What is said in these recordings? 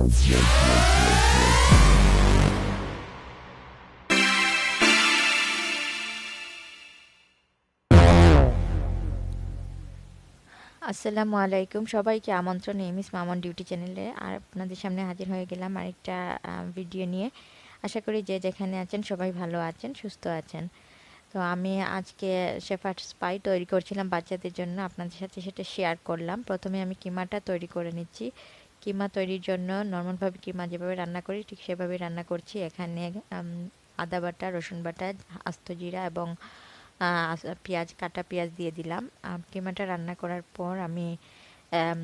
আসসালামু আলাইকুম, সবাইকে আমন্ত্রণ এমএস মামন ডিউটি চ্যানেলে। আর আপনাদের সামনে হাজির হয়ে গেলাম আরেকটা ভিডিও নিয়ে। আশা করি যে যেখানে আছেন সবাই ভালো আছেন, সুস্থ আছেন। তো আমি আজকে শেফার্ডস পাই তৈরি করছিলাম বাচ্চাদের জন্য, আপনাদের সাথে সেটা শেয়ার করলাম। প্রথমে আমি কিমাটা তৈরি করে নিচ্ছি। কিমা তৈরির জন্য নর্মালভাবে কিমা যেভাবে রান্না করি ঠিক সেভাবে রান্না করছি। এখানে আদা বাটা, রসুন বাটা, আস্ত জিরা এবং পেঁয়াজ, কাটা পেঁয়াজ দিয়ে দিলাম। কিমাটা রান্না করার পর আমি আম,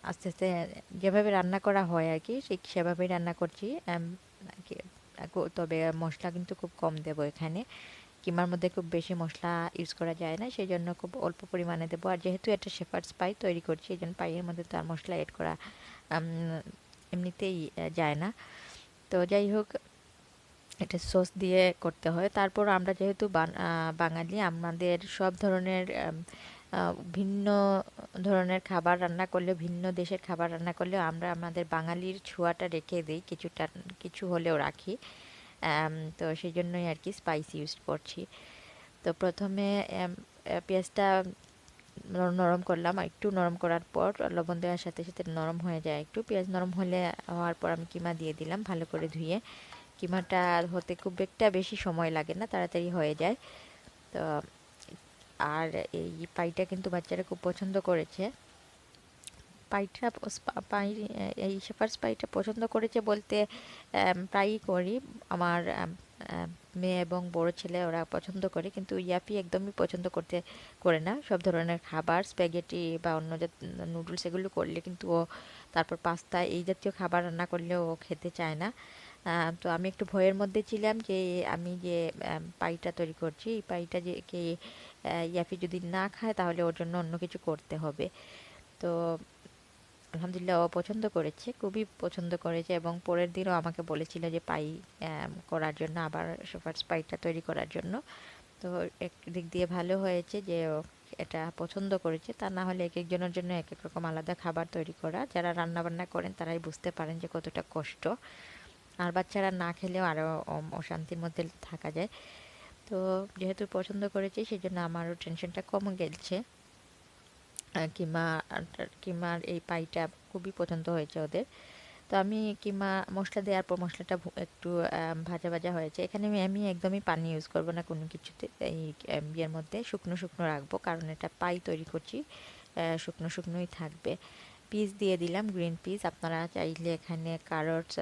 আস্তে আস্তে যেভাবে রান্না করা হয় আর কি ঠিক সেভাবেই রান্না করছি। কি- তবে মশলা কিন্তু খুব কম দেবো এখানে। কিমার মধ্যে খুব বেশি মশলা ইউজ করা যায় না, সেই জন্য খুব অল্প পরিমাণে দেবো। আর যেহেতু এটা শেফার্ডস পাই তৈরি করছি, এই জন্য পাইয়ের মধ্যে তো আর মশলা এড করা আম, এমনিতেই যায় না। তো যাই হোক, এটা সস দিয়ে করতে হয়। তারপর আমরা যেহেতু বাঙালি, আমাদের সব ধরনের ভিন্ন ধরনের খাবার রান্না করলে, ভিন্ন দেশের খাবার রান্না করলে আমরা আমাদের বাঙালির ছোঁয়াটা রেখে দিই, কিছুটা কিছু হলেও রাখি। তো সেই জন্যই আর কি স্পাইস ইউজ করছি। তো প্রথমে পেঁয়াজটা নরম করলাম। একটু নরম করার পর লবণ দেওয়ার সাথে সাথে নরম হয়ে যায়। একটু পেঁয়াজ নরম হওয়ার পর আমি কিমা দিয়ে দিলাম ভালো করে ধুয়ে। কিমাটা হতে খুব একটা বেশি সময় লাগে না, তাড়াতাড়ি হয়ে যায়। তো আর এই পাইটা কিন্তু বাচ্চারা খুব পছন্দ করেছে। পাইটা পাই এই শেফার্ডস পাইটা পছন্দ করেছে বলতে প্রায়ই করি। আমার মেয়ে এবং বড় ছেলে ওরা পছন্দ করে, কিন্তু ইয়াপি একদমই পছন্দ করে না সব ধরনের খাবার। স্প্যাগেটি বা অন্য নুডলস এগুলো করলে কিন্তু ও, তারপর পাস্তা এই জাতীয় খাবার রান্না করলে ও খেতে চায় না। তো আমি একটু ভয়ের মধ্যে ছিলাম যে আমি যে পাইটা তৈরি করছি, এই পাইটা যে কে ইয়াফি যদি না খায় তাহলে ওর জন্য অন্য কিছু করতে হবে। তো আলহামদুলিল্লাহ ও পছন্দ করেছে, খুবই পছন্দ করেছে, এবং পরের দিনও আমাকে বলেছিল যে পাই করার জন্য, আবার শেফার্ডস পাইটা তৈরি করার জন্য। তো একদিক দিয়ে ভালো হয়েছে যে ও এটা পছন্দ করেছে। তা না হলে এক একজনের জন্য এক এক রকম আলাদা খাবার তৈরি করা, যারা রান্না বান্না করেন তারাই বুঝতে পারেন যে কতটা কষ্ট। আর বাচ্চারা না খেলেও আরও অশান্তির মধ্যে থাকা যায়। তো যেহেতু পছন্দ করেছি সেই জন্য আমারও টেনশনটা কমে গেছে। কিমা কিমার এই পাইটা খুবই পছন্দ হয়েছে ওদের। তো আমি কিমা মশলা দেওয়ার পর মশলাটা একটু ভাজা ভাজা হয়েছে। এখানে আমি একদমই পানি ইউজ করব না কোনো কিছুতে। এই ইয়ের মধ্যে শুকনো শুকনো রাখবো, কারণ এটা পাই তৈরি করছি, শুকনো শুকনোই থাকবে। পিস দিয়ে দিলাম, গ্রিন পিস। আপনারা চাইলে এখানে কারোটস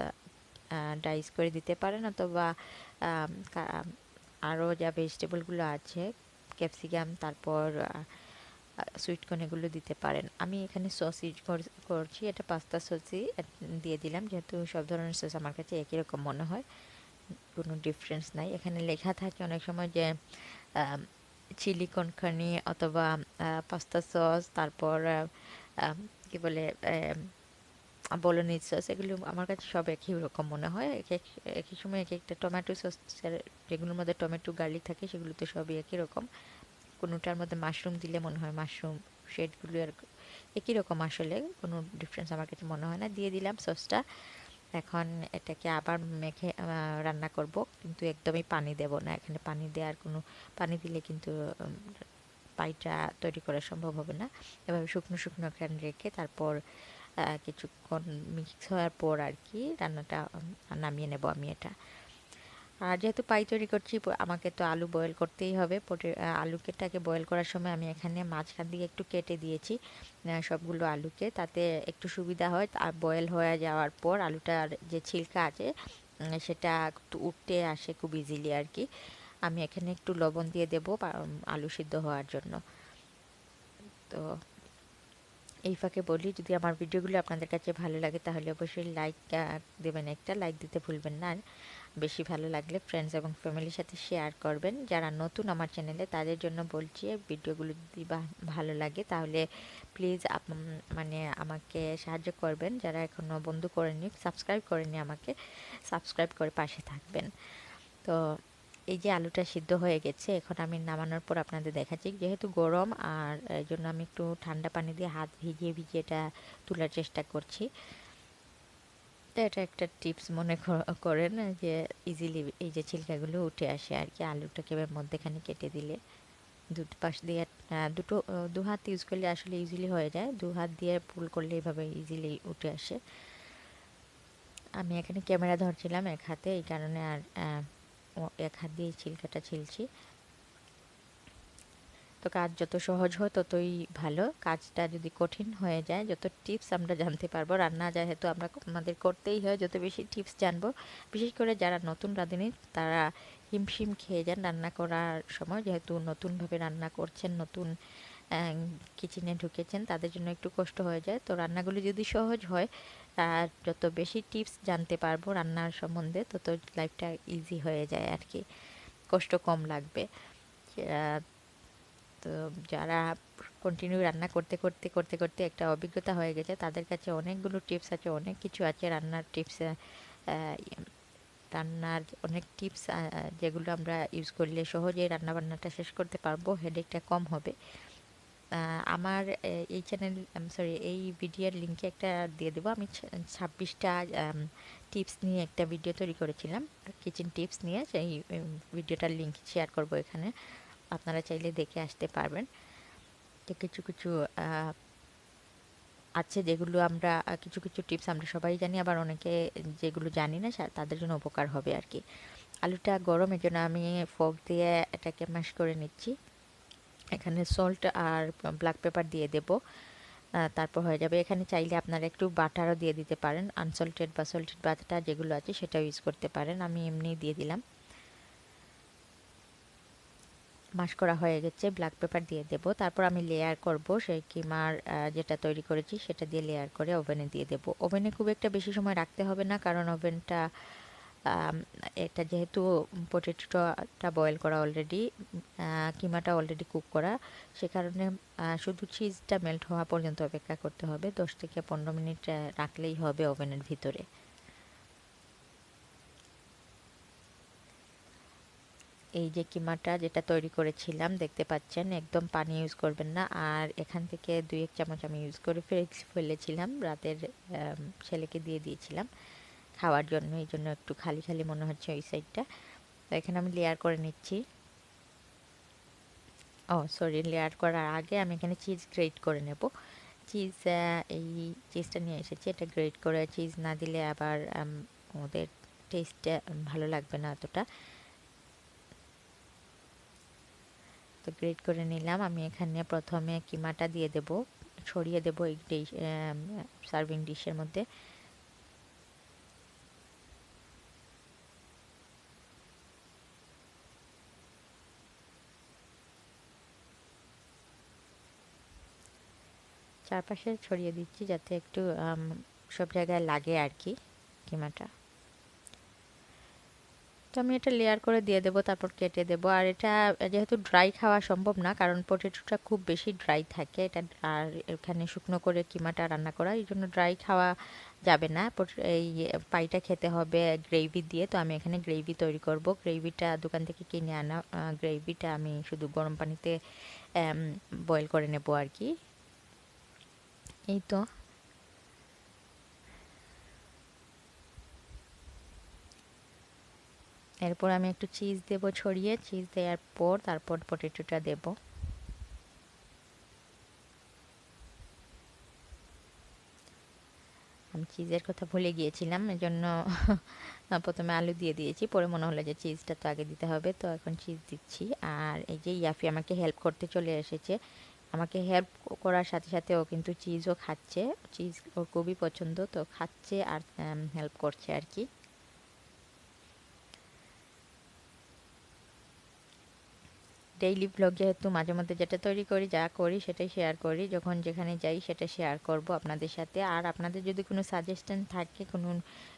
ডাইস করে দিতে পারেন, অথবা আরও যা ভেজিটেবলগুলো আছে, ক্যাপসিকাম, তারপর সুইট কর্ন, এগুলো দিতে পারেন। আমি এখানে সস ইউজ করছি, এটা পাস্তা সসই দিয়ে দিলাম, যেহেতু সব ধরনের সস আমার কাছে একই রকম মনে হয়, কোনো ডিফারেন্স নাই। এখানে লেখা থাকে অনেক সময় যে চিলি কনকানি অথবা পাস্তা সস, তারপর কি বলে বলোনিজ সস, এগুলো আমার কাছে সব একই রকম মনে হয়। একই সময় এক একটা টমেটো সস যেগুলোর মধ্যে টমেটো গার্লিক থাকে সেগুলো তো সবই একই রকম। কোনোটার মধ্যে মাশরুম দিলে মনে হয় মাশরুম শেডগুলো আর একই রকম, আসলে কোনো ডিফারেন্স আমার কাছে মনে হয় না। দিয়ে দিলাম সসটা। এখন এটাকে আবার মেখে রান্না করব, কিন্তু একদমই পানি দেব না এখানে। পানি দিলে কিন্তু পাইটা তৈরি করা সম্ভব হবে না। এভাবে শুকনো শুকনো এখানে রেখে তারপর কিছুক্ষণ মিক্স হওয়ার পর আর কি রান্নাটা নামিয়ে নেব আমি এটা। আর যেহেতু পাই তৈরি করছি আমাকে তো আলু বয়েল করতেই হবে। আলুটাকে বয়েল করার সময় আমি এখানে মাঝখান দিয়ে একটু কেটে দিয়েছি সবগুলো আলুকে, তাতে একটু সুবিধা হয়। আর বয়েল হয়ে যাওয়ার পর আলুটার যে ছিলকা আছে সেটা একটু উঠতে আসে খুব ইজিলি আর কি। আমি এখানে একটু লবণ দিয়ে দেবো আলু সিদ্ধ হওয়ার জন্য। তো এই ফাঁকে বলি, যদি আমার ভিডিওগুলো আপনাদের কাছে ভালো লাগে তাহলে অবশ্যই লাইক দেবেন, একটা লাইক দিতে ভুলবেন না। আর বেশি ভালো লাগলে ফ্রেন্ডস এবং ফ্যামিলির সাথে শেয়ার করবেন। যারা নতুন আমার চ্যানেলে তাদের জন্য বলছি, ভিডিওগুলো যদি ভালো লাগে তাহলে প্লিজ মানে আমাকে সাহায্য করবেন। যারা এখনও বন্ধু করেনি, সাবস্ক্রাইব করেনি, আমাকে সাবস্ক্রাইব করে পাশে থাকবেন। তো এই যে আলুটা সিদ্ধ হয়ে গেছে, এখন আমি নামানোর পর আপনাদের দেখাচ্ছি। যেহেতু গরম, আর এই জন্য আমি একটু ঠান্ডা পানি দিয়ে হাত ভিজিয়ে ভিজিয়ে এটা তোলার চেষ্টা করছি। তো এটা একটা টিপস মনে করেন যে ইজিলি এই যে ছিলকাগুলো উঠে আসে আর কি। আলুটাকে এবার মধ্যেখানে কেটে দিলে দুটো পাশ দিয়ে দুটো দু হাত ইউজ করলে আসলে ইজিলি হয়ে যায়। দু হাত দিয়ে পুল করলে এভাবে ইজিলি উঠে আসে। আমি এখানে ক্যামেরা ধরছিলাম এক হাতে, এই কারণে আর এক হাত দিয়ে ছিলকাটা ছিলছি। তো কাজ যত সহজ হয় ততই ভালো। কাজটা যদি কঠিন হয়ে যায়, যত টিপস আমরা জানতে পারবো, রান্না যেহেতু আমাদের করতেই হয়, যত বেশি টিপস জানবো, বিশেষ করে যারা নতুন রাঁধুনি তারা হিমশিম খেয়ে যান রান্না করার সময়, যেহেতু নতুনভাবে রান্না করছেন, নতুন কিচেনে ঢুকেছেন, তাদের জন্য একটু কষ্ট হয়ে যায়। তো রান্নাগুলো যদি সহজ হয় আর যত বেশি টিপস জানতে পারবো রান্নার সম্বন্ধে, তত লাইফটা ইজি হয়ে যায় আর কি, কষ্ট কম লাগবে। তো যারা কন্টিনিউ রান্না করতে করতে করতে করতে একটা অভিজ্ঞতা হয়ে গেছে, তাদের কাছে অনেকগুলো টিপস আছে, অনেক কিছু আছে রান্নার টিপস। রান্নার অনেক টিপস যেগুলো আমরা ইউজ করলে সহজেই রান্নাবান্নাটা শেষ করতে পারবো, হেডেকটা কম হবে। আমার এই চ্যানেল, সরি, এই ভিডিওর লিঙ্কে একটা দিয়ে দেবো। আমি 26টা টিপস নিয়ে একটা ভিডিও তৈরি করেছিলাম, কিচেন টিপস নিয়ে। সেই ভিডিওটার লিঙ্ক শেয়ার করব এখানে, আপনারা চাইলে দেখে আসতে পারবেন। তো কিছু কিছু আছে যেগুলো আমরা, কিছু কিছু টিপস আমরা সবাই জানি, আবার অনেকে যেগুলো জানি না তাদের জন্য উপকার হবে আর কি। আলুটা গরম, এর জন্য আমি ফোক দিয়ে এটাকে ম্যাশ করে নিচ্ছি। এখানে সল্ট আর ব্ল্যাক পেপার দিয়ে দেব, তারপর হয়ে যাবে। এখানে চাইলে আপনারা একটু বাটারও দিয়ে দিতে পারেন, আনসল্টেড বা সল্টেড বাটার যেগুলো আছে সেটাও ইউজ করতে পারেন। আমি এমনি দিয়ে দিলাম। মাশ করা হয়ে গেছে, ব্ল্যাক পেপার দিয়ে দেব। তারপর আমি লেয়ার করব, সেই কিমার যেটা তৈরি করেছি সেটা দিয়ে লেয়ার করে ওভেনে দিয়ে দেব। ওভেনে খুব একটা বেশি সময় রাখতে হবে না, কারণ ওভেনটা এটা যেহেতু পটেটোটা বয়েল করা অলরেডি, কিমাটা অলরেডি কুক করা, সে কারণে শুধু চিজটা মেল্ট হওয়া পর্যন্ত অপেক্ষা করতে হবে। 10 থেকে 15 মিনিট রাখলেই হবে ওভেনের ভিতরে। এই যে কিমাটা যেটা তৈরি করেছিলাম দেখতে পাচ্ছেন, একদম পানি ইউজ করবেন না। আর এখান থেকে 2-1 চামচ আমি ইউজ করে ফেলেছিলাম, রাতের ছেলেকে দিয়ে দিয়েছিলাম খাওয়ার জন্য, এই জন্য একটু খালি খালি মনে হচ্ছে ওই সাইডটা। তো এখানে আমি লেয়ার করে নিচ্ছি। ও সরি, লেয়ার করার আগে আমি এখানে চিজ গ্রেট করে নেব। চিজ, এই চিজটা নিয়ে এসেছি, এটা গ্রেট করে, চিজ না দিলে আবার ওদের টেস্টটা ভালো লাগবে না এতটা। তো গ্রেট করে নিলাম। আমি এখানে প্রথমে কিমাটা দিয়ে দেব, ছড়িয়ে দেব এই ডিশ, সার্ভিং ডিশের মধ্যে। চারপাশে ছড়িয়ে দিচ্ছি যাতে একটু সব জায়গায় লাগে আর কি কিমাটা। তো আমি এটা লেয়ার করে দিয়ে দেবো, তারপর কেটে দেবো। আর এটা যেহেতু ড্রাই খাওয়া সম্ভব না, কারণ পটেটোটা খুব বেশি ড্রাই থাকে এটা, আর এখানে শুকনো করে কিমাটা রান্না করা, এই জন্য ড্রাই খাওয়া যাবে না। এই পাইটা খেতে হবে গ্রেভি দিয়ে। তো আমি এখানে গ্রেভি তৈরি করব। গ্রেভিটা দোকান থেকে কিনে আনা গ্রেভিটা আমি শুধু গরম পানিতে বয়েল করে নেব আর কি। এই তো এরপর আমি একটু চিজ দেব ছড়িয়ে, চিজ দেওয়ার পর তারপর পটেটোটা দেব। আমি চিজের কথা ভুলে গিয়েছিলাম, এজন্য প্রথমে আলু দিয়ে দিয়েছি, পরে মনে হলো যে চিজটা তো আগে দিতে হবে, তো এখন চিজ দিচ্ছি। আর এই যে ইয়াফি আমাকে হেল্প করতে চলে এসেছে, আমাকে হেল্প করার সাথে সাথে ও কিন্তু চিজও খাচ্ছে, চিজ ওর খুবই পছন্দ, তো খাচ্ছে আর হেল্প করছে আর কি। ডেইলি ব্লগ যেহেতু, মাঝে মধ্যে যেটা তৈরি করি, যা করি সেটাই শেয়ার করি, যখন যেখানে যাই সেটা শেয়ার করব আপনাদের সাথে। আর আপনাদের যদি কোনো সাজেশন থাকে, কোনো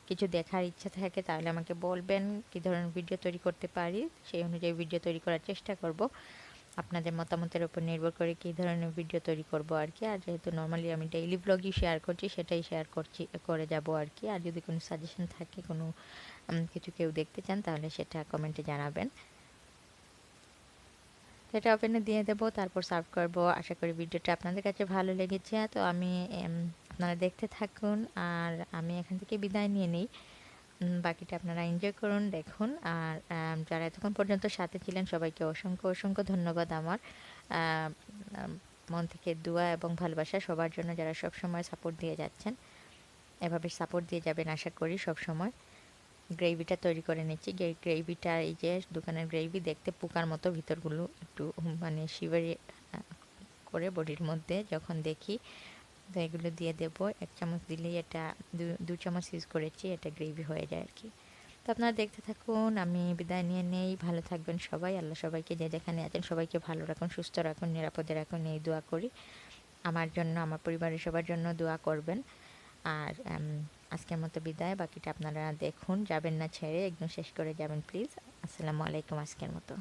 কিছু দেখার ইচ্ছা থাকে, তাহলে আমাকে বলবেন কী ধরনের ভিডিও তৈরি করতে পারি, সেই অনুযায়ী ভিডিও তৈরি করার চেষ্টা করব। আপনাদের মতামতের উপর নির্ভর করে কী ধরনের ভিডিও তৈরি করব আর কি। আর যেহেতু নর্মালি আমি ডেইলি ব্লগই শেয়ার করছি, সেটাই শেয়ার করে যাব আর কি। আর যদি কোনো সাজেশন থাকে, কোনো কিছু কেউ দেখতে চান, তাহলে সেটা কমেন্টে জানাবেন। সেটা ওভেনে দিয়ে দেবো, তারপর সার্ভ করব। আশা করি ভিডিওটা আপনাদের কাছে ভালো লেগেছে। তো আমি আপনারা দেখতে থাকুন আর আমি এখান থেকে বিদায় নিয়ে নিই। বাকিটা আপনারা এনজয় করুন, দেখুন। আর যারা এতক্ষণ পর্যন্ত সাথে ছিলেন সবাইকে অসংখ্য অসংখ্য ধন্যবাদ আমার মন থেকে দোয়া এবং ভালোবাসা সবার জন্য, যারা সবসময় সাপোর্ট দিয়ে যাচ্ছেন। এভাবে সাপোর্ট দিয়ে যাবেন আশা করি সবসময়। গ্রেভিটা তৈরি করে নিচ্ছি। গ্রেভিটা এই যে দোকানের গ্রেভি, দেখতে পোকার মতো, ভিতরগুলো একটু মানে শিভারি করে বডির মধ্যে যখন দেখি। তো এগুলো দিয়ে দেবো। 1 চামচ দিলেই এটা, 2 চামচ ইউজ করেছি, এটা গ্রেভি হয়ে যায় আর কি। তো আপনারা দেখতে থাকুন, আমি বিদায় নিয়ে নেই। ভালো থাকবেন সবাই। আল্লাহ সবাইকে যে যেখানে আছেন সবাইকে ভালো রাখুন, সুস্থ রাখুন, নিরাপদে রাখুন, এই দোয়া করি। আমার জন্য, আমার পরিবারের সবার জন্য দোয়া করবেন। আর আজকের মতো বিদায়। বাকিটা আপনারা দেখুন, যাবেন না ছেড়ে, একদম শেষ করে যাবেন প্লিজ। আসসালামু আলাইকুম আজকের মতো।